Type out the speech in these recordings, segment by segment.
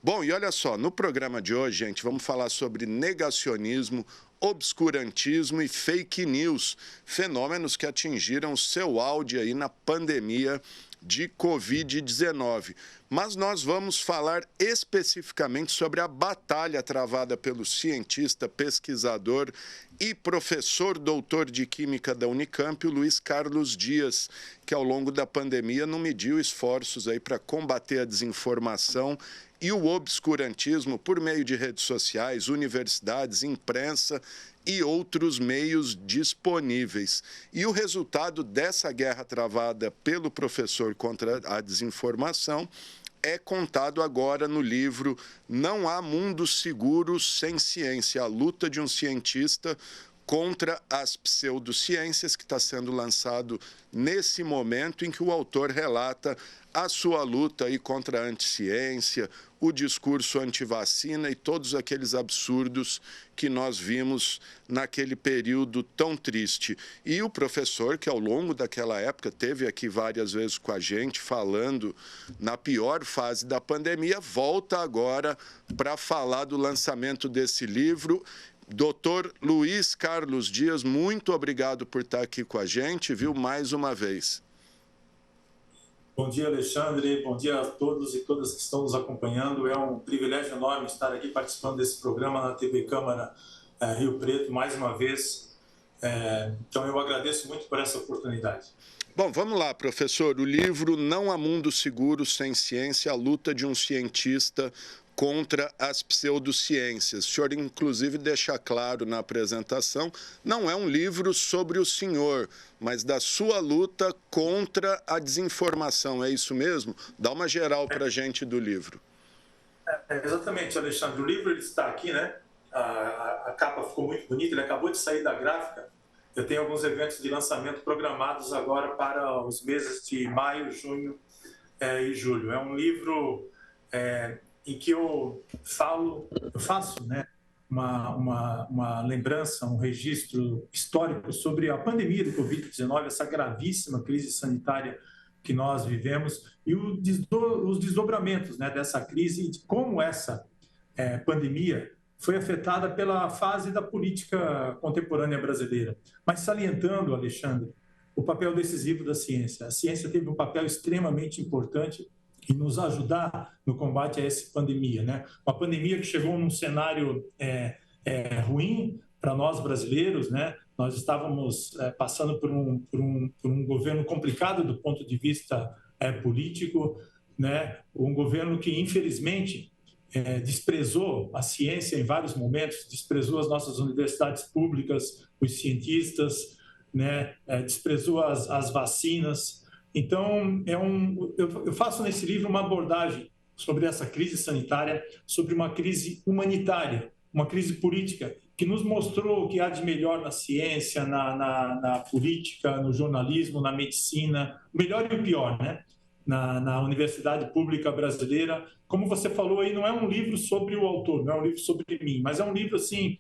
Bom, e olha só, no programa de hoje, gente, vamos falar sobre negacionismo, obscurantismo e fake news, fenômenos que atingiram seu auge aí na pandemia de Covid-19. Mas nós vamos falar especificamente sobre a batalha travada pelo cientista, pesquisador e professor doutor de Química da Unicamp, o Luiz Carlos Dias, que ao longo da pandemia não mediu esforços aí para combater a desinformação e o obscurantismo por meio de redes sociais, universidades, imprensa e outros meios disponíveis. E o resultado dessa guerra travada pelo professor contra a desinformação é contado agora no livro Não Há Mundo Seguro Sem Ciência, a luta de um cientista contra as pseudociências, que está sendo lançado nesse momento em que o autor relata a sua luta aí contra a anticiência, o discurso antivacina e todos aqueles absurdos que nós vimos naquele período tão triste. E o professor, que ao longo daquela época esteve aqui várias vezes com a gente, falando na pior fase da pandemia, volta agora para falar do lançamento desse livro. Doutor Luiz Carlos Dias, muito obrigado por estar aqui com a gente, viu, mais uma vez. Bom dia, Alexandre. Bom dia a todos e todas que estão nos acompanhando. É um privilégio enorme estar aqui participando desse programa na TV Câmara Rio Preto, mais uma vez. Então, eu agradeço muito por essa oportunidade. Bom, vamos lá, professor. O livro Não Há Mundo Seguro Sem Ciência, a luta de um cientista contra as pseudociências. O senhor, inclusive, deixa claro na apresentação, não é um livro sobre o senhor, mas da sua luta contra a desinformação. É isso mesmo? Dá uma geral para a gente do livro. Exatamente, Alexandre. O livro ele está aqui, né? A capa ficou muito bonita, ele acabou de sair da gráfica. Eu tenho alguns eventos de lançamento programados agora para os meses de maio, junho e julho. É um livro em que eu faço, né, uma lembrança, um registro histórico sobre a pandemia do Covid-19, essa gravíssima crise sanitária que nós vivemos e os desdobramentos, né, dessa crise e de como essa pandemia foi afetada pela fase da política contemporânea brasileira. Mas salientando, Alexandre, o papel decisivo da ciência. A ciência teve um papel extremamente importante em nos ajudar no combate a essa pandemia, né? Uma pandemia que chegou num cenário ruim para nós brasileiros, né? Nós estávamos passando por um governo complicado do ponto de vista político, né? Um governo que, infelizmente, desprezou a ciência em vários momentos, desprezou as nossas universidades públicas, os cientistas, né? Desprezou as vacinas. Então, eu faço nesse livro uma abordagem sobre essa crise sanitária, sobre uma crise humanitária, uma crise política, que nos mostrou o que há de melhor na ciência, na política, no jornalismo, na medicina, o melhor e o pior, né? Na Universidade Pública Brasileira. Como você falou aí, não é um livro sobre o autor, não é um livro sobre mim, mas é um livro, assim,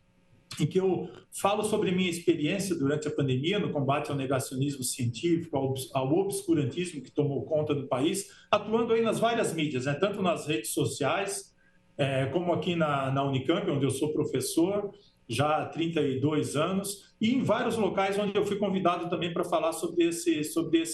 em que eu falo sobre minha experiência durante a pandemia no combate ao negacionismo científico, ao obscurantismo que tomou conta do país, atuando aí nas várias mídias, né? Tanto nas redes sociais, como aqui na Unicamp, onde eu sou professor, já há 32 anos, e em vários locais onde eu fui convidado também para falar sobre esse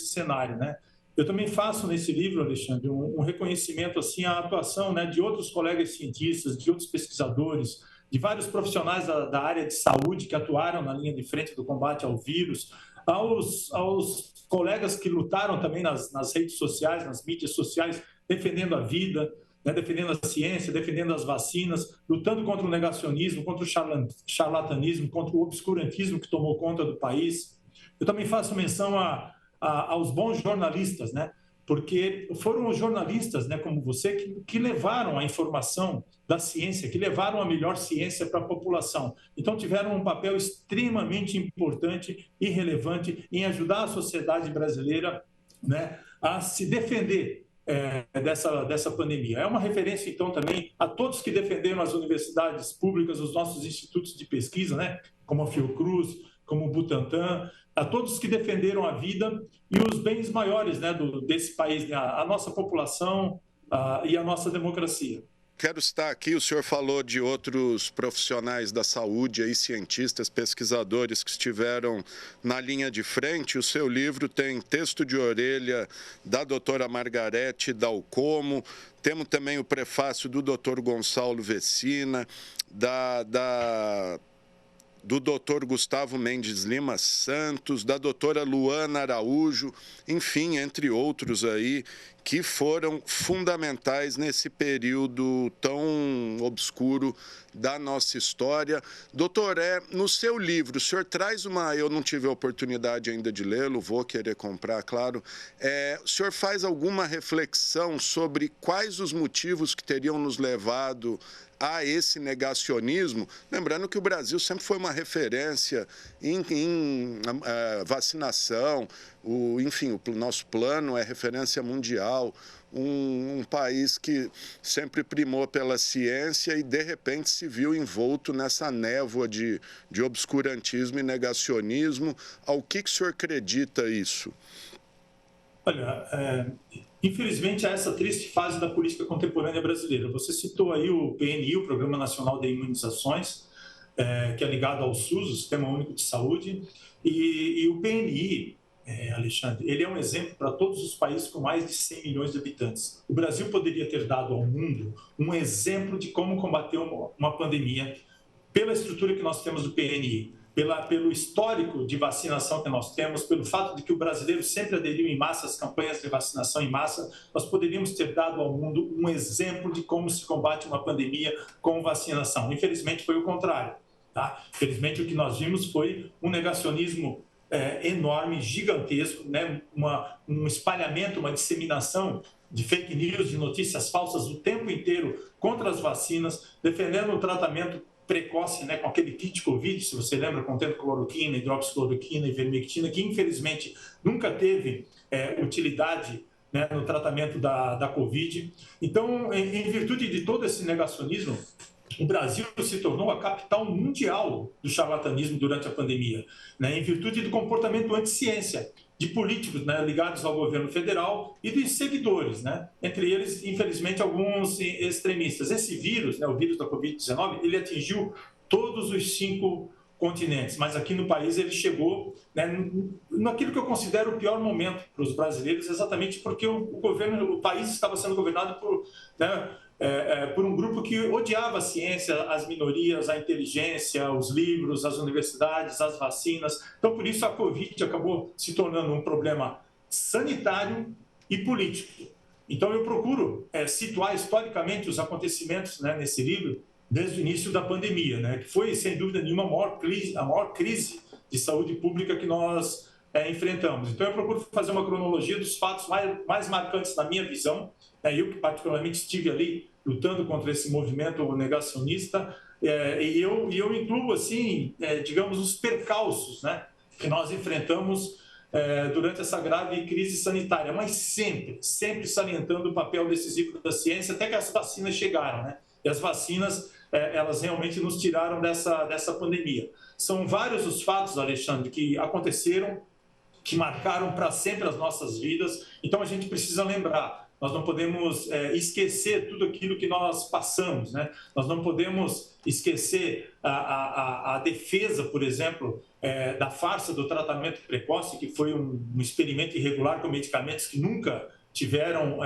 cenário, né? Eu também faço nesse livro, Alexandre, um reconhecimento assim, à atuação, né, de outros colegas cientistas, de outros pesquisadores, de vários profissionais da área de saúde que atuaram na linha de frente do combate ao vírus, aos colegas que lutaram também nas redes sociais, nas mídias sociais, defendendo a vida, né, defendendo a ciência, defendendo as vacinas, lutando contra o negacionismo, contra o charlatanismo, contra o obscurantismo que tomou conta do país. Eu também faço menção aos bons jornalistas, né? Porque foram os jornalistas, né, como você, que levaram a informação da ciência, que levaram a melhor ciência para a população. Então, tiveram um papel extremamente importante e relevante em ajudar a sociedade brasileira, né, a se defender dessa pandemia. É uma referência, então, também a todos que defenderam as universidades públicas, os nossos institutos de pesquisa, né, como a Fiocruz, como o Butantan, a todos que defenderam a vida e os bens maiores, né, desse país, né, a nossa população e a nossa democracia. Quero citar aqui, o senhor falou de outros profissionais da saúde, aí, cientistas, pesquisadores que estiveram na linha de frente. O seu livro tem texto de orelha da doutora Margarete Dalcomo, temos também o prefácio do doutor Gonçalo Vecina, do doutor Gustavo Mendes Lima Santos, da doutora Luana Araújo, enfim, entre outros aí, que foram fundamentais nesse período tão obscuro da nossa história. Doutor, no seu livro, o senhor traz eu não tive a oportunidade ainda de lê-lo, vou querer comprar, claro. O senhor faz alguma reflexão sobre quais os motivos que teriam nos levado a esse negacionismo? Lembrando que o Brasil sempre foi uma referência em vacinação, enfim, o nosso plano é referência mundial, um país que sempre primou pela ciência e, de repente, se viu envolto nessa névoa de obscurantismo e negacionismo. Ao que o senhor acredita isso? Olha, infelizmente, essa triste fase da política contemporânea brasileira. Você citou aí o PNI, o Programa Nacional de Imunizações, que é ligado ao SUS, o Sistema Único de Saúde, e o PNI, Alexandre, ele é um exemplo para todos os países com mais de 100 milhões de habitantes. O Brasil poderia ter dado ao mundo um exemplo de como combater uma pandemia pela estrutura que nós temos do PNI, pelo histórico de vacinação que nós temos, pelo fato de que o brasileiro sempre aderiu em massa às campanhas de vacinação em massa, nós poderíamos ter dado ao mundo um exemplo de como se combate uma pandemia com vacinação. Infelizmente, foi o contrário. Tá? Infelizmente, o que nós vimos foi um negacionismo enorme, gigantesco, né? Um espalhamento, uma disseminação de fake news, de notícias falsas o tempo inteiro contra as vacinas, defendendo o tratamento precoce, né, com aquele kit Covid, se você lembra, contendo cloroquina, hidroxicloroquina e ivermectina, que infelizmente nunca teve utilidade, né, no tratamento da Covid. Então, em virtude de todo esse negacionismo, o Brasil se tornou a capital mundial do charlatanismo durante a pandemia, né, em virtude do comportamento anti-ciência de políticos, né, ligados ao governo federal e de seguidores, né, entre eles, infelizmente, alguns extremistas. Esse vírus, né, o vírus da Covid-19, ele atingiu todos os 5 continentes, mas aqui no país ele chegou, né, naquilo que eu considero o pior momento para os brasileiros, exatamente porque o país estava sendo governado por, né, por um grupo que odiava a ciência, as minorias, a inteligência, os livros, as universidades, as vacinas. Então, por isso, a Covid acabou se tornando um problema sanitário e político. Então, eu procuro situar historicamente os acontecimentos, né, nesse livro, desde o início da pandemia, né, que foi, sem dúvida nenhuma, a maior crise de saúde pública que nós enfrentamos. Então, eu procuro fazer uma cronologia dos fatos mais marcantes na minha visão. Eu que particularmente estive ali lutando contra esse movimento negacionista, e eu incluo, assim, digamos, os percalços, né, que nós enfrentamos durante essa grave crise sanitária, mas sempre salientando o papel decisivo da ciência, até que as vacinas chegaram, né? E as vacinas, elas realmente nos tiraram dessa pandemia. São vários os fatos, Alexandre, que aconteceram, que marcaram para sempre as nossas vidas, então a gente precisa lembrar. Nós não podemos esquecer tudo aquilo que nós passamos, né? Nós não podemos esquecer a defesa, por exemplo, da farsa do tratamento precoce, que foi um experimento irregular com medicamentos que nunca tiveram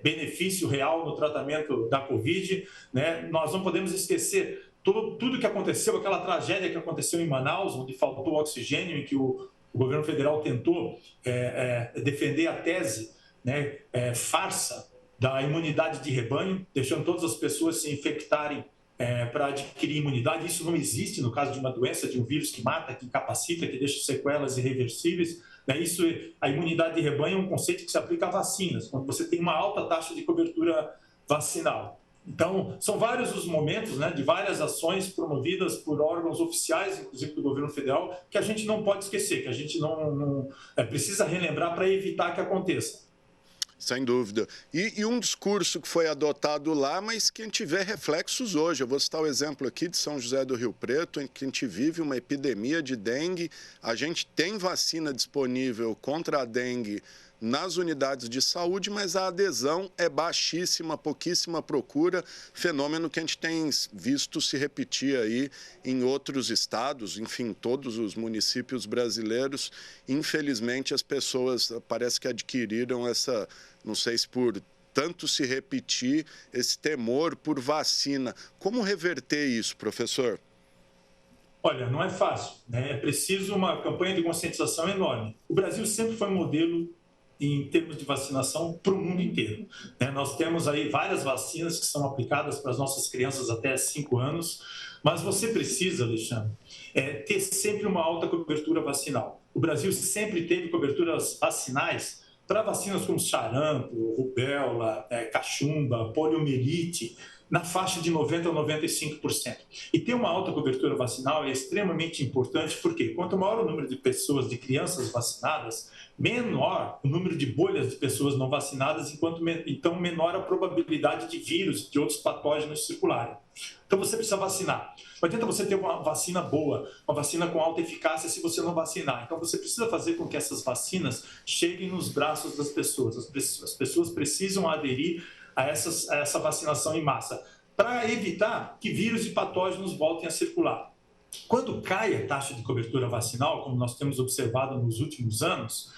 benefício real no tratamento da Covid, né? Nós não podemos esquecer tudo que aconteceu, aquela tragédia que aconteceu em Manaus, onde faltou oxigênio e que o governo federal tentou defender a tese, né, farsa da imunidade de rebanho, deixando todas as pessoas se infectarem para adquirir imunidade. Isso não existe no caso de uma doença, de um vírus que mata, que incapacita, que deixa sequelas irreversíveis. A imunidade de rebanho é um conceito que se aplica a vacinas, quando você tem uma alta taxa de cobertura vacinal. Então, são vários os momentos, né, de várias ações promovidas por órgãos oficiais, inclusive do governo federal, que a gente não pode esquecer, que a gente não precisa relembrar para evitar que aconteça. Sem dúvida. E um discurso que foi adotado lá, mas que a gente vê reflexos hoje. Eu vou citar o exemplo aqui de São José do Rio Preto, em que a gente vive uma epidemia de dengue. A gente tem vacina disponível contra a dengue nas unidades de saúde, mas a adesão é baixíssima, pouquíssima procura, fenômeno que a gente tem visto se repetir aí em outros estados, enfim, todos os municípios brasileiros. Infelizmente, as pessoas parece que adquiriram essa, não sei se por tanto se repetir, esse temor por vacina. Como reverter isso, professor? Olha, não é fácil, né? É preciso uma campanha de conscientização enorme. O Brasil sempre foi modelo em termos de vacinação para o mundo inteiro, né? Nós temos aí várias vacinas que são aplicadas para as nossas crianças até 5 anos, mas você precisa, Alexandre, ter sempre uma alta cobertura vacinal. O Brasil sempre teve coberturas vacinais para vacinas como sarampo, rubéola, cachumba, poliomielite, na faixa de 90% a 95%. E ter uma alta cobertura vacinal é extremamente importante, porque quanto maior o número de pessoas, de crianças vacinadas, menor o número de bolhas de pessoas não vacinadas, então menor a probabilidade de vírus e de outros patógenos circularem. Então você precisa vacinar. Não adianta você ter uma vacina boa, uma vacina com alta eficácia se você não vacinar. Então você precisa fazer com que essas vacinas cheguem nos braços das pessoas. As pessoas precisam aderir a essa vacinação em massa, para evitar que vírus e patógenos voltem a circular. Quando cai a taxa de cobertura vacinal, como nós temos observado nos últimos anos,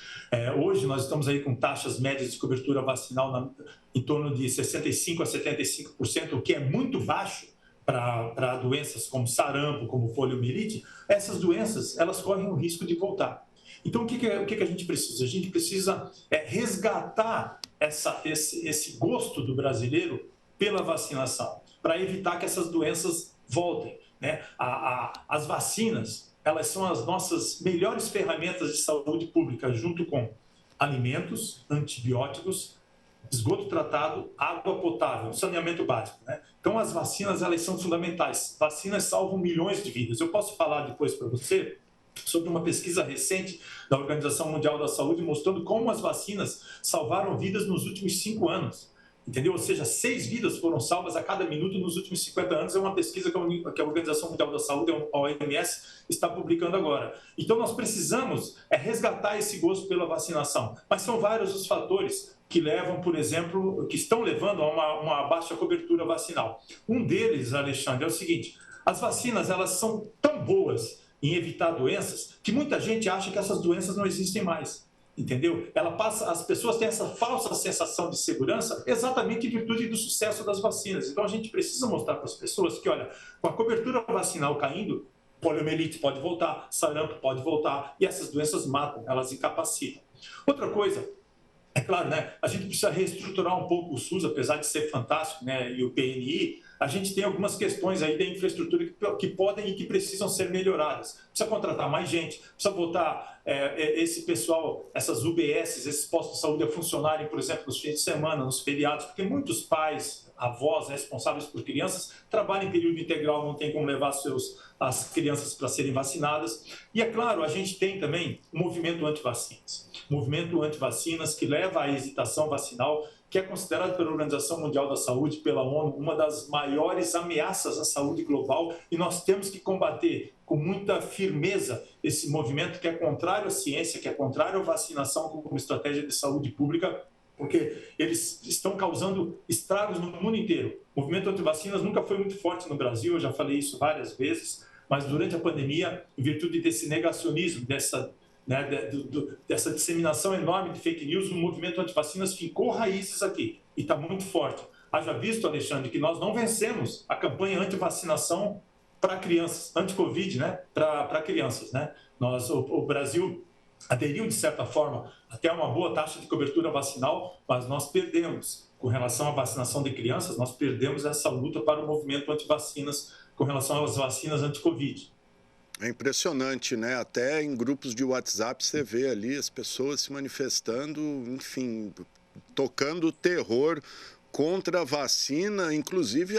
hoje nós estamos aí com taxas médias de cobertura vacinal em torno de 65% a 75%, o que é muito baixo para doenças como sarampo, como poliomielite. Essas doenças, elas correm o risco de voltar. Então, o que a gente precisa? A gente precisa resgatar esse gosto do brasileiro pela vacinação, para evitar que essas doenças voltem, né? As vacinas, elas são as nossas melhores ferramentas de saúde pública, junto com alimentos, antibióticos, esgoto tratado, água potável, saneamento básico, né? Então, as vacinas, elas são fundamentais. Vacinas salvam milhões de vidas. Eu posso falar depois para você sobre uma pesquisa recente da Organização Mundial da Saúde mostrando como as vacinas salvaram vidas nos últimos 5 anos. Entendeu? Ou seja, 6 vidas foram salvas a cada minuto nos últimos 50 anos. É uma pesquisa que a Organização Mundial da Saúde, a OMS, está publicando agora. Então, nós precisamos resgatar esse gosto pela vacinação. Mas são vários os fatores que levam, por exemplo, que estão levando a uma baixa cobertura vacinal. Um deles, Alexandre, é o seguinte: as vacinas, elas são tão boas em evitar doenças que muita gente acha que essas doenças não existem mais. Entendeu? As pessoas têm essa falsa sensação de segurança exatamente em virtude do sucesso das vacinas. Então, a gente precisa mostrar para as pessoas que, olha, com a cobertura vacinal caindo, poliomielite pode voltar, sarampo pode voltar, e essas doenças matam, elas incapacitam. Outra coisa, é claro, né, a gente precisa reestruturar um pouco o SUS, apesar de ser fantástico, né, e o PNI, a gente tem algumas questões aí da infraestrutura que podem e que precisam ser melhoradas. Precisa contratar mais gente, precisa botar esse pessoal, essas UBSs, esses postos de saúde a funcionarem, por exemplo, nos fins de semana, nos feriados, porque muitos pais, avós responsáveis por crianças trabalham em período integral, não tem como levar as crianças para serem vacinadas. E, é claro, a gente tem também o movimento anti-vacinas. Movimento anti-vacinas que leva à hesitação vacinal, que é considerado pela Organização Mundial da Saúde, pela ONU, uma das maiores ameaças à saúde global, e nós temos que combater com muita firmeza esse movimento que é contrário à ciência, que é contrário à vacinação como estratégia de saúde pública, porque eles estão causando estragos no mundo inteiro. O movimento anti-vacinas nunca foi muito forte no Brasil, eu já falei isso várias vezes, mas durante a pandemia, em virtude desse negacionismo, dessa disseminação enorme de fake news, o movimento anti-vacinas fincou raízes aqui e está muito forte. Haja visto, Alexandre, que nós não vencemos a campanha anti-vacinação para crianças, anti-Covid, né? Para crianças, né? O Brasil aderiu, de certa forma, até uma boa taxa de cobertura vacinal, mas nós perdemos. Com relação à vacinação de crianças, nós perdemos essa luta para o movimento anti-vacinas com relação às vacinas anti-Covid. É impressionante, né? Até em grupos de WhatsApp você vê ali as pessoas se manifestando, enfim, tocando terror contra a vacina, inclusive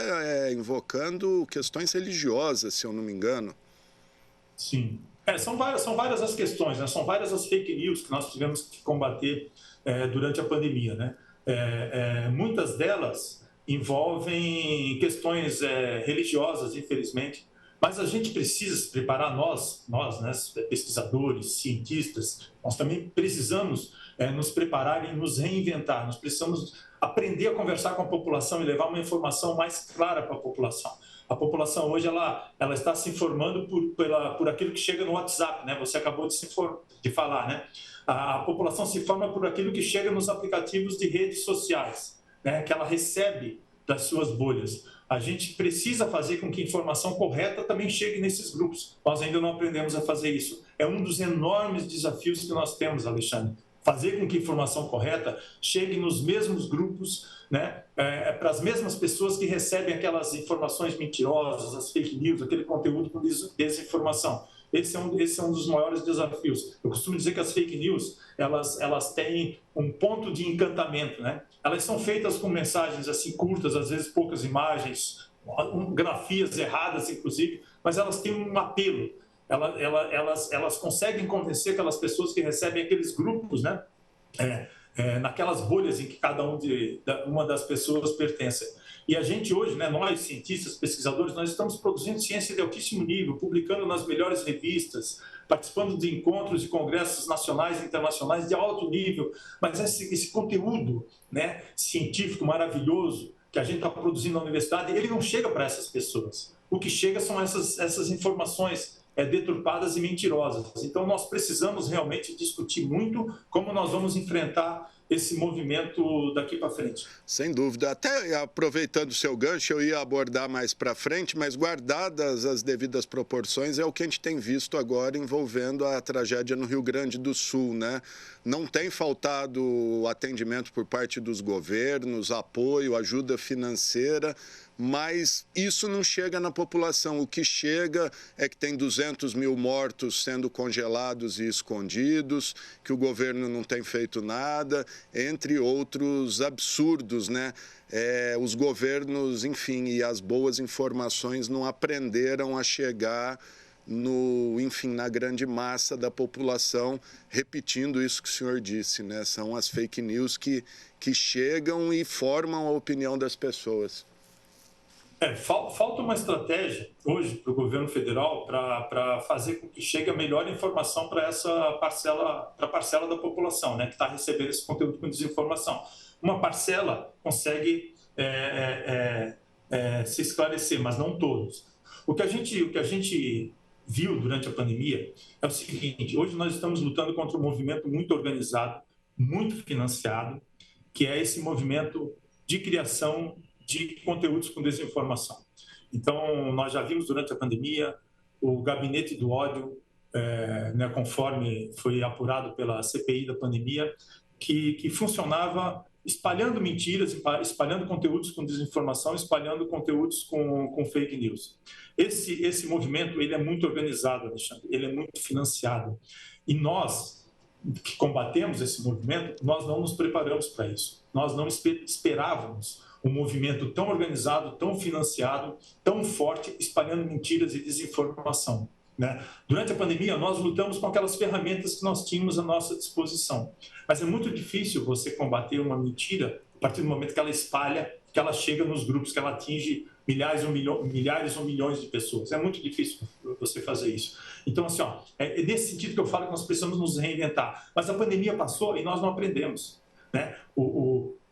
invocando questões religiosas, se eu não me engano. Sim. São várias as questões, né? São várias as fake news que nós tivemos que combater durante a pandemia, né? Muitas delas envolvem questões religiosas, infelizmente. Mas a gente precisa se preparar, nós né, pesquisadores, cientistas, nós também precisamos nos preparar e nos reinventar. Nós precisamos aprender a conversar com a população e levar uma informação mais clara para a população. A população hoje ela está se informando por aquilo que chega no WhatsApp, né? Você acabou de falar, né? A população se informa por aquilo que chega nos aplicativos de redes sociais, né? Que ela recebe das suas bolhas. A gente precisa fazer com que a informação correta também chegue nesses grupos. Nós ainda não aprendemos a fazer isso. É um dos enormes desafios que nós temos, Alexandre. Fazer com que a informação correta chegue nos mesmos grupos, né, para as mesmas pessoas que recebem aquelas informações mentirosas, as fake news, aquele conteúdo com desinformação. Esse é um dos maiores desafios. Eu costumo dizer que as fake news, elas têm um ponto de encantamento, né? Elas são feitas com mensagens assim curtas, às vezes poucas imagens, grafias erradas, inclusive, mas elas têm um apelo. Elas conseguem convencer aquelas pessoas que recebem aqueles grupos, né? Naquelas bolhas em que uma das pessoas pertence. E a gente hoje, né, nós cientistas, pesquisadores, nós estamos produzindo ciência de altíssimo nível, publicando nas melhores revistas, participando de encontros e congressos nacionais e internacionais de alto nível, mas esse conteúdo, né, científico maravilhoso que a gente está produzindo na universidade, ele não chega para essas pessoas. O que chega são essas informações deturpadas e mentirosas. Então, nós precisamos realmente discutir muito como nós vamos enfrentar esse movimento daqui para frente. Sem dúvida. Até aproveitando o seu gancho, eu ia abordar mais para frente, mas guardadas as devidas proporções, é o que a gente tem visto agora envolvendo a tragédia no Rio Grande do Sul, né? Não tem faltado atendimento por parte dos governos, apoio, ajuda financeira, mas isso não chega na população. O que chega é que tem 200 mil mortos sendo congelados e escondidos, que o governo não tem feito nada, entre outros absurdos, né? Os governos, enfim, e as boas informações não aprenderam a chegar na grande massa da população, repetindo isso que o senhor disse, né? São as fake news que chegam e formam a opinião das pessoas. Falta uma estratégia hoje para o governo federal para fazer com que chegue a melhor informação para essa parcela da população, né, que está recebendo esse conteúdo com desinformação. Uma parcela consegue se esclarecer, mas não todos. O que a gente viu durante a pandemia é o seguinte: hoje nós estamos lutando contra um movimento muito organizado, muito financiado, que é esse movimento de criação de conteúdos com desinformação. Então, nós já vimos durante a pandemia o gabinete do ódio, né, conforme foi apurado pela CPI da pandemia, que funcionava espalhando mentiras, espalhando conteúdos com desinformação, espalhando conteúdos com fake news. Esse movimento ele é muito organizado, Alexandre, ele é muito financiado. E nós, que combatemos esse movimento, nós não nos preparamos para isso. Nós não esperávamos um movimento tão organizado, tão financiado, tão forte, espalhando mentiras e desinformação, né? Durante a pandemia, nós lutamos com aquelas ferramentas que nós tínhamos à nossa disposição. Mas é muito difícil você combater uma mentira a partir do momento que ela espalha, que ela chega nos grupos, que ela atinge milhares ou milhões de pessoas. É muito difícil você fazer isso. Então, assim, é nesse sentido que eu falo que nós precisamos nos reinventar. Mas a pandemia passou e nós não aprendemos, né?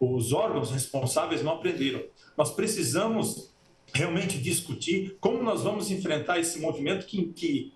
Os órgãos responsáveis não aprenderam. Nós precisamos realmente discutir como nós vamos enfrentar esse movimento que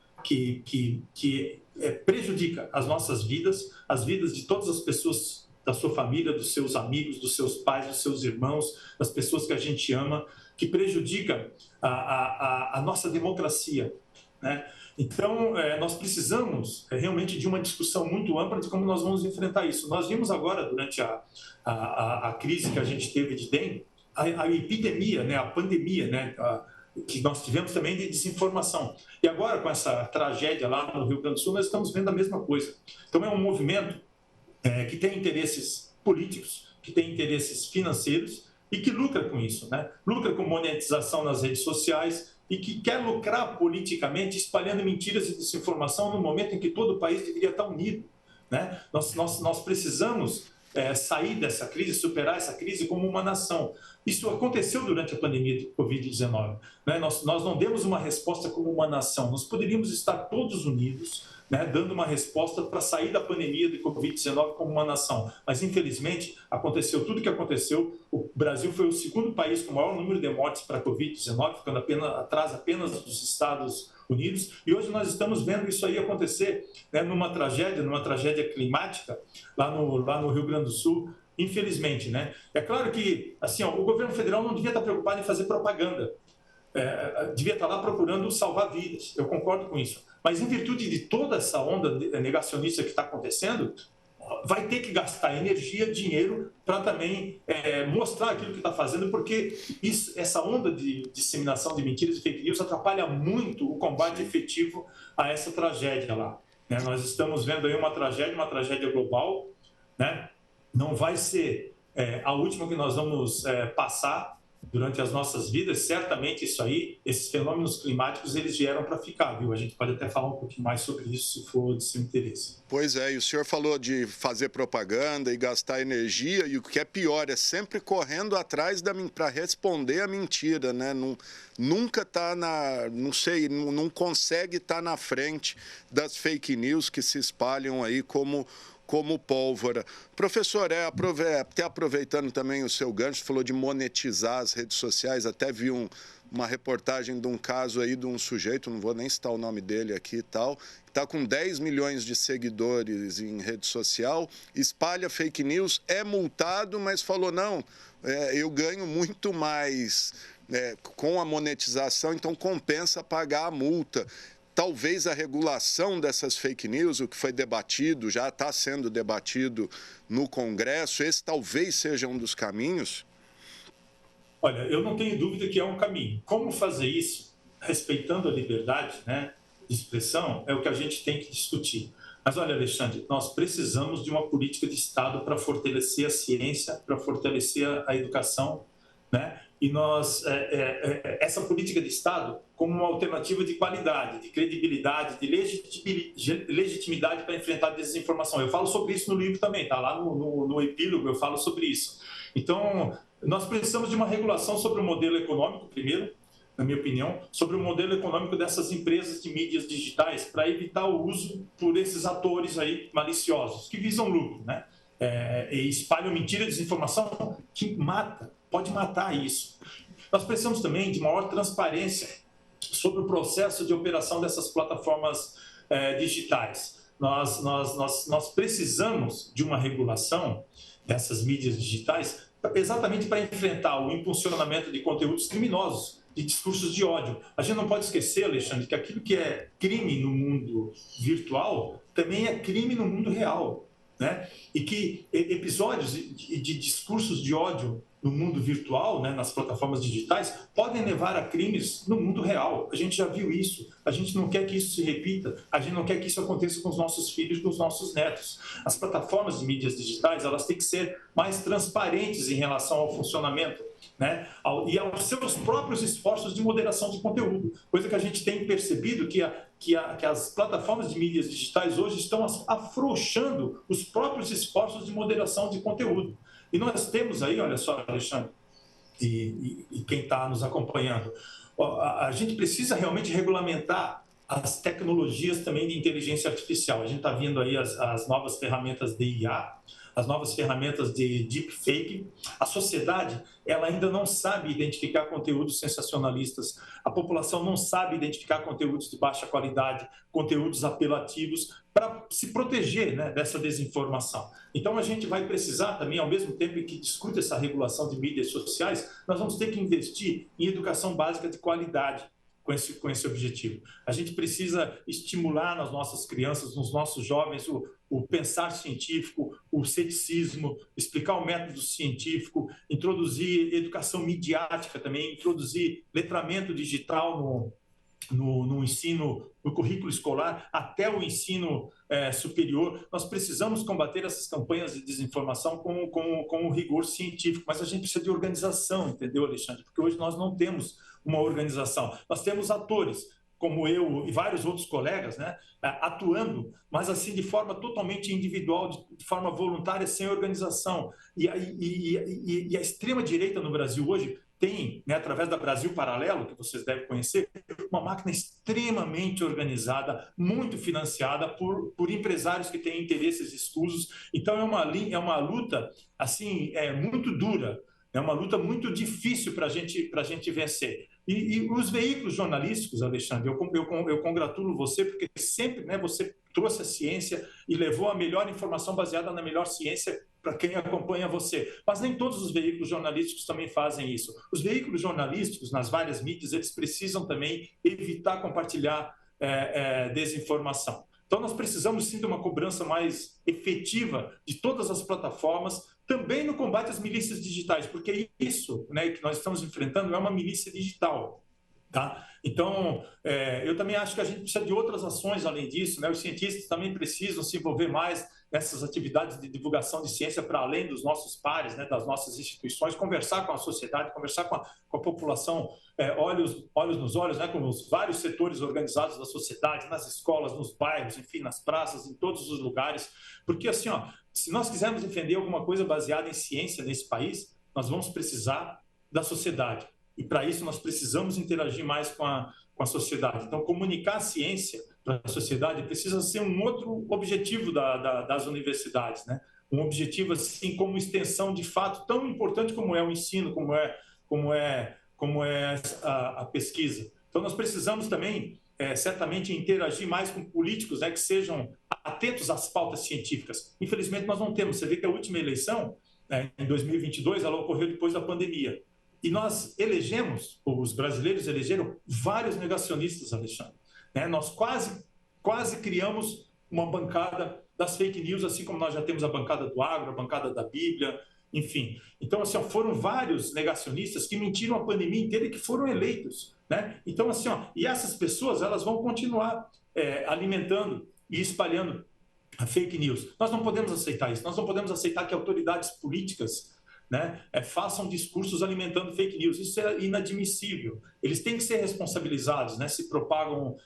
prejudica as nossas vidas, as vidas de todas as pessoas da sua família, dos seus amigos, dos seus pais, dos seus irmãos, das pessoas que a gente ama, que prejudica a nossa democracia, né? Então, nós precisamos realmente de uma discussão muito ampla de como nós vamos enfrentar isso. Nós vimos agora, durante a crise que a gente teve de dengue, a epidemia, né, a pandemia, né, que nós tivemos também de desinformação. E agora, com essa tragédia lá no Rio Grande do Sul, nós estamos vendo a mesma coisa. Então, é um movimento que tem interesses políticos, que tem interesses financeiros e que lucra com isso, né? Lucra com monetização nas redes sociais e que quer lucrar politicamente espalhando mentiras e desinformação no momento em que todo o país deveria estar unido, né? Nós precisamos sair dessa crise, superar essa crise como uma nação. Isso aconteceu durante a pandemia de Covid-19. Né? Nós não demos uma resposta como uma nação. Nós poderíamos estar todos unidos, né, dando uma resposta para sair da pandemia de Covid-19 como uma nação. Mas, infelizmente, aconteceu tudo o que aconteceu. O Brasil foi o segundo país com o maior número de mortes para a Covid-19, ficando atrás apenas dos Estados Unidos. E hoje nós estamos vendo isso aí acontecer, né, numa tragédia climática, lá no Rio Grande do Sul, infelizmente. Né? É claro que assim, o governo federal não devia estar preocupado em fazer propaganda. Devia estar lá procurando salvar vidas, eu concordo com isso. Mas em virtude de toda essa onda negacionista que está acontecendo, vai ter que gastar energia, dinheiro, para também mostrar aquilo que está fazendo, porque essa onda de disseminação de mentiras e fake news atrapalha muito o combate efetivo a essa tragédia lá. Né? Nós estamos vendo aí uma tragédia global, né? Não vai ser a última que nós vamos passar durante as nossas vidas. Certamente isso aí, esses fenômenos climáticos, eles vieram para ficar, viu? A gente pode até falar um pouquinho mais sobre isso, se for de seu interesse. Pois é, e o senhor falou de fazer propaganda e gastar energia, e o que é pior, é sempre correndo atrás para responder a mentira, né? Nunca está não consegue estar na frente das fake news que se espalham aí como pólvora. Professor, até aproveitando também o seu gancho, falou de monetizar as redes sociais, até vi uma reportagem de um caso aí de um sujeito, não vou nem citar o nome dele aqui e tal, que está com 10 milhões de seguidores em rede social, espalha fake news, é multado, mas falou, não, eu ganho muito mais com a monetização, então compensa pagar a multa. Talvez a regulação dessas fake news, o que foi debatido, já está sendo debatido no Congresso, esse talvez seja um dos caminhos? Olha, eu não tenho dúvida que é um caminho. Como fazer isso, respeitando a liberdade, né, de expressão, é o que a gente tem que discutir. Mas olha, Alexandre, nós precisamos de uma política de Estado para fortalecer a ciência, para fortalecer a educação, né? E essa política de Estado como uma alternativa de qualidade, de credibilidade, de legitimidade para enfrentar a desinformação. Eu falo sobre isso no livro também, tá? Lá no epílogo eu falo sobre isso. Então, nós precisamos de uma regulação sobre o modelo econômico, primeiro, na minha opinião, sobre o modelo econômico dessas empresas de mídias digitais para evitar o uso por esses atores aí maliciosos, que visam lucro, né? E espalham mentira e desinformação que pode matar isso. Nós precisamos também de maior transparência sobre o processo de operação dessas plataformas digitais. Nós precisamos de uma regulação dessas mídias digitais exatamente para enfrentar o impulsionamento de conteúdos criminosos, de discursos de ódio. A gente não pode esquecer, Alexandre, que aquilo que é crime no mundo virtual também é crime no mundo real. Né? E que episódios de discursos de ódio no mundo virtual, né, nas plataformas digitais, podem levar a crimes no mundo real. A gente já viu isso. A gente não quer que isso se repita. A gente não quer que isso aconteça com os nossos filhos, com os nossos netos. As plataformas de mídias digitais, elas têm que ser mais transparentes em relação ao funcionamento, né, e aos seus próprios esforços de moderação de conteúdo. Coisa que a gente tem percebido que as plataformas de mídias digitais hoje estão afrouxando os próprios esforços de moderação de conteúdo. E nós temos aí, olha só, Alexandre, e quem está nos acompanhando, a gente precisa realmente regulamentar as tecnologias também de inteligência artificial. A gente está vendo aí as novas ferramentas de IA, as novas ferramentas de deepfake. A sociedade, ela ainda não sabe identificar conteúdos sensacionalistas. A população não sabe identificar conteúdos de baixa qualidade, conteúdos apelativos, para se proteger, né, dessa desinformação. Então, a gente vai precisar também, ao mesmo tempo que discute essa regulação de mídias sociais, nós vamos ter que investir em educação básica de qualidade, com esse objetivo. A gente precisa estimular nas nossas crianças, nos nossos jovens, o pensar científico, o ceticismo, explicar o método científico, introduzir educação midiática também, introduzir letramento digital no ensino, no currículo escolar, até o ensino superior. Nós precisamos combater essas campanhas de desinformação com o rigor científico, mas a gente precisa de organização, entendeu, Alexandre? Porque hoje nós não temos uma organização. Nós temos atores, como eu e vários outros colegas, né, atuando, mas assim de forma totalmente individual, de forma voluntária, sem organização. E a extrema-direita no Brasil hoje tem, né, através da Brasil Paralelo, que vocês devem conhecer, uma máquina extremamente organizada, muito financiada por empresários que têm interesses escusos. Então, é uma luta assim, muito dura, é uma luta muito difícil para a gente vencer. E os veículos jornalísticos, Alexandre, eu congratulo você, porque sempre, né, você trouxe a ciência e levou a melhor informação baseada na melhor ciência para quem acompanha você. Mas nem todos os veículos jornalísticos também fazem isso. Os veículos jornalísticos, nas várias mídias, eles precisam também evitar compartilhar desinformação. Então, nós precisamos sim de uma cobrança mais efetiva de todas as plataformas, também no combate às milícias digitais, porque isso, né, que nós estamos enfrentando é uma milícia digital. Tá? Então, eu também acho que a gente precisa de outras ações além disso, né? Os cientistas também precisam se envolver mais nessas atividades de divulgação de ciência para além dos nossos pares, né, das nossas instituições, conversar com a sociedade, conversar com a população, olhos nos olhos, né, com os vários setores organizados da sociedade, nas escolas, nos bairros, enfim, nas praças, em todos os lugares, porque assim, ó, se nós quisermos defender alguma coisa baseada em ciência nesse país, nós vamos precisar da sociedade. E para isso nós precisamos interagir mais com a sociedade. Então, comunicar a ciência para a sociedade precisa ser um outro objetivo das universidades, né? Um objetivo assim como extensão de fato tão importante como é o ensino, como é a pesquisa. Então, nós precisamos também certamente interagir mais com políticos, né, que sejam atentos às pautas científicas. Infelizmente, nós não temos. Você vê que a última eleição, em 2022, ela ocorreu depois da pandemia. E nós elegemos, os brasileiros elegeram vários negacionistas, Alexandre. Né? Nós quase criamos uma bancada das fake news, assim como nós já temos a bancada do agro, a bancada da Bíblia, enfim. Então, assim, foram vários negacionistas que mentiram a pandemia inteira e que foram eleitos. Né? Então, assim, e essas pessoas elas vão continuar alimentando e espalhando a fake news. Nós não podemos aceitar isso. Nós não podemos aceitar que autoridades políticas, né, façam discursos alimentando fake news. Isso é inadmissível. Eles têm que ser responsabilizados, né, se propagam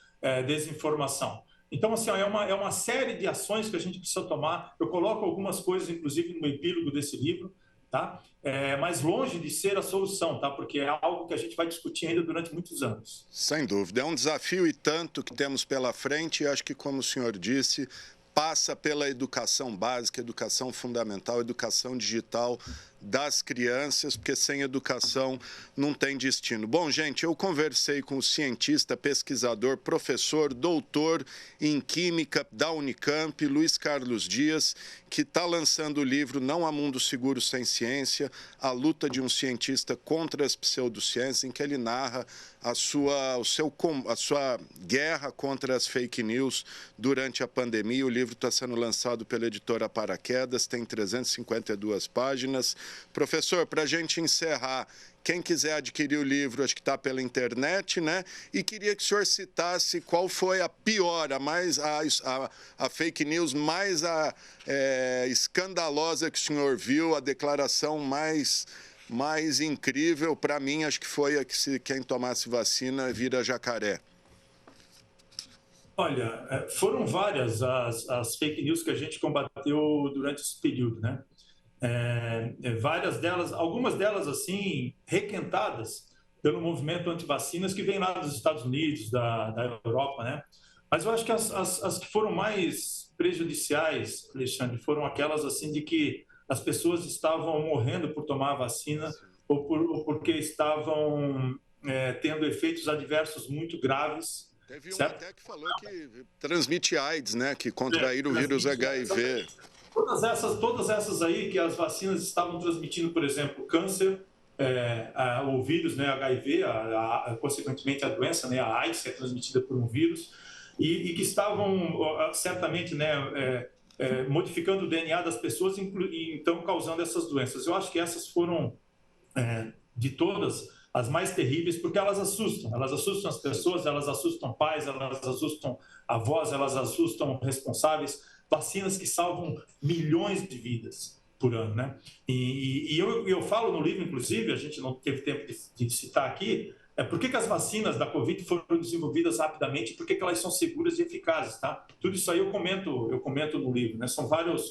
desinformação. Então, assim, é uma série de ações que a gente precisa tomar. Eu coloco algumas coisas, inclusive, no epílogo desse livro, tá? Mas longe de ser a solução, tá? Porque é algo que a gente vai discutir ainda durante muitos anos. Sem dúvida. É um desafio e tanto que temos pela frente, e acho que, como o senhor disse, passa pela educação básica, educação fundamental, educação digital das crianças, porque sem educação não tem destino. Bom, gente, eu conversei com o cientista, pesquisador, professor, doutor em Química da Unicamp, Luiz Carlos Dias, que está lançando o livro Não há Mundo Seguro Sem Ciência, a luta de um cientista contra as pseudociências, em que ele narra a sua guerra contra as fake news durante a pandemia. O livro está sendo lançado pela editora Paraquedas, tem 352 páginas. Professor, para a gente encerrar, quem quiser adquirir o livro, acho que está pela internet, né? E queria que o senhor citasse qual foi a pior, a fake news mais escandalosa que o senhor viu, a declaração mais incrível. Para mim, acho que foi a que quem tomasse vacina vira jacaré. Olha, foram várias as fake news que a gente combateu durante esse período, né? Várias delas, algumas delas assim, requentadas pelo movimento anti-vacinas que vem lá dos Estados Unidos, da Europa, né? Mas eu acho que as que foram mais prejudiciais, Alexandre, foram aquelas assim de que as pessoas estavam morrendo por tomar a vacina ou porque estavam tendo efeitos adversos muito graves. Teve um até que falou que transmite AIDS, né? Que contraíram o vírus HIV. Todas essas aí que as vacinas estavam transmitindo, por exemplo, câncer, o vírus, né, HIV, consequentemente a doença, né, a AIDS, que é transmitida por um vírus, e que estavam certamente, né, modificando o DNA das pessoas e então causando essas doenças. Eu acho que essas foram, de todas, as mais terríveis, porque elas assustam as pessoas, elas assustam pais, elas assustam avós, elas assustam responsáveis. Vacinas que salvam milhões de vidas por ano, né? E eu falo no livro, inclusive, a gente não teve tempo de citar aqui, por que as vacinas da Covid foram desenvolvidas rapidamente e por que elas são seguras e eficazes, tá? Tudo isso aí eu comento no livro, né? São vários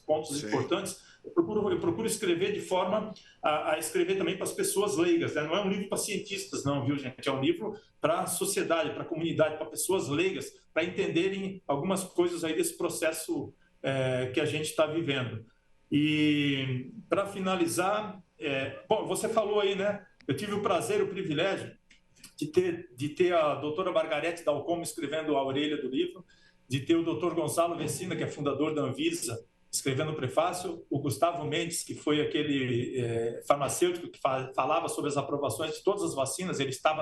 pontos importantes. Eu procuro escrever de forma a escrever também para as pessoas leigas, né? Não é um livro para cientistas, não, viu, gente? É um livro para a sociedade, para a comunidade, para pessoas leigas, para entenderem algumas coisas aí desse processo que a gente está vivendo. E, para finalizar, bom, você falou aí, né? Eu tive o prazer, o privilégio de ter a doutora Margarete Dalcommo escrevendo a orelha do livro, de ter o doutor Gonçalo Vecina, que é fundador da Anvisa, escrevendo o prefácio, o Gustavo Mendes, que foi aquele farmacêutico que falava sobre as aprovações de todas as vacinas, ele estava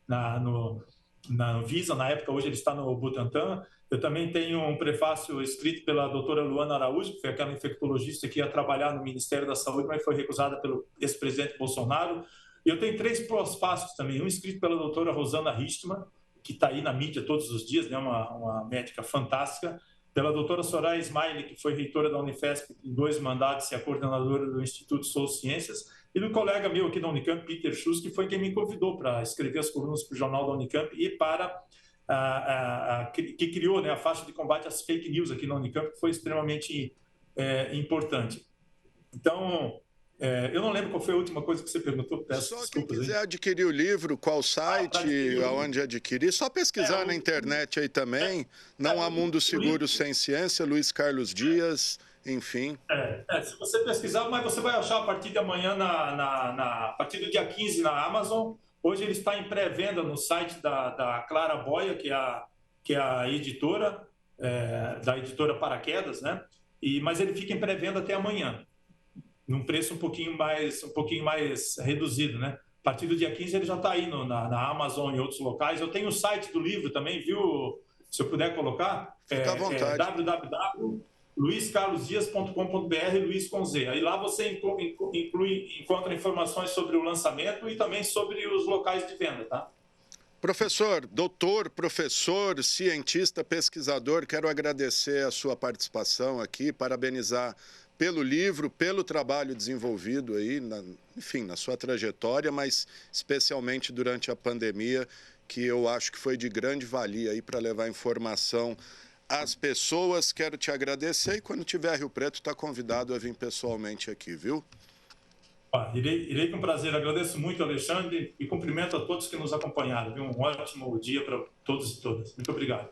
na Anvisa na época, hoje ele está no Butantan. Eu também tenho um prefácio escrito pela doutora Luana Araújo, que foi aquela infectologista que ia trabalhar no Ministério da Saúde, mas foi recusada pelo ex-presidente Bolsonaro. E eu tenho 3 pós-fácios também, um escrito pela doutora Rosana Richtmann, que está aí na mídia todos os dias, né, uma médica fantástica, pela doutora Soraya Smiley, que foi reitora da Unifesp em 2 mandatos e a coordenadora do Instituto Sou Ciências, e do colega meu aqui da Unicamp, Peter Schuss, que foi quem me convidou para escrever as colunas para o Jornal da Unicamp e para que criou, né, a faixa de combate às fake news aqui na Unicamp, que foi extremamente importante. Então, eu não lembro qual foi a última coisa que você perguntou. Peço só quem quiser aí. adquirir o livro, qual site, aonde adquirir, só pesquisar na internet aí também. Não há mundo seguro sem ciência, Luiz Carlos Dias, enfim. Se você pesquisar, mas você vai achar a partir de amanhã, a partir do dia 15 na Amazon. Hoje ele está em pré-venda no site da Clara Boia, que é a editora, da editora Paraquedas, né? Mas ele fica em pré-venda até amanhã, num preço um pouquinho mais reduzido, né? A partir do dia 15 ele já está aí na Amazon e outros locais. Eu tenho o site do livro também, viu? Se eu puder colocar, fica à vontade. www.luiscarlosdias.com.br, Luiz com Z. Aí lá você encontra informações sobre o lançamento e também sobre os locais de venda, tá? Professor, doutor, professor, cientista, pesquisador, quero agradecer a sua participação aqui, parabenizar pelo livro, pelo trabalho desenvolvido aí, enfim, na sua trajetória, mas especialmente durante a pandemia, que eu acho que foi de grande valia aí para levar informação às pessoas. Quero te agradecer e quando tiver Rio Preto, está convidado a vir pessoalmente aqui, viu? Irei com prazer. Agradeço muito, Alexandre, e cumprimento a todos que nos acompanharam. Um ótimo dia para todos e todas. Muito obrigado.